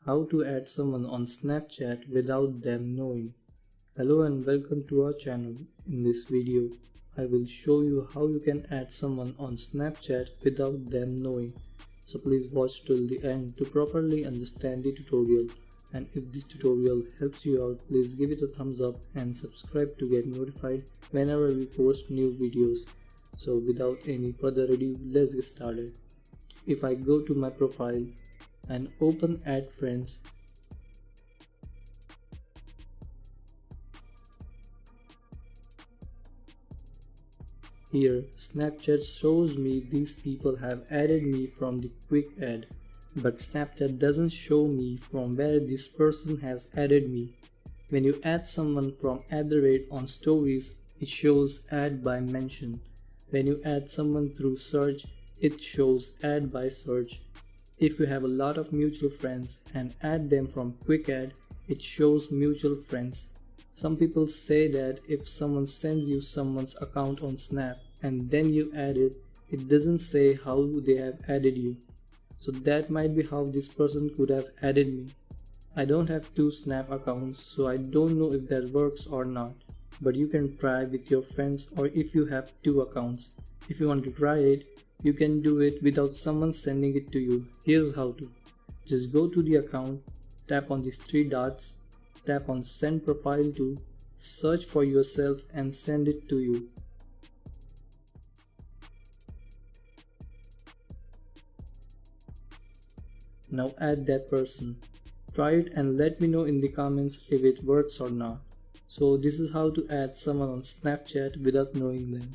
How to add someone on Snapchat without them knowing. Hello and welcome to our channel. In this video, I will show you how you can add someone on Snapchat without them knowing. So please watch till the end to properly understand the tutorial. And if this tutorial helps you out, please give it a thumbs up and subscribe to get notified whenever we post new videos. So without any further ado, let's get started. If I go to my profile and open add friends, here Snapchat shows me these people have added me from the quick add, but Snapchat doesn't show me from where this person has added me. When you add someone from @ on stories, it shows add by mention. When you add someone through search, it shows add by search. If you have a lot of mutual friends and add them from quick add, it shows mutual friends. Some people say that if someone sends you someone's account on Snap and then you add it, it doesn't say how they have added you. So that might be how this person could have added me. I don't have two Snap accounts, so I don't know if that works or not. But you can try with your friends, or if you have two accounts. If you want to try it, you can do it without someone sending it to you. Here's how to. Just go to the account, tap on these three dots, tap on send profile to, search for yourself and send it to you. Now add that person. Try it and let me know in the comments if it works or not. So this is how to add someone on Snapchat without knowing them.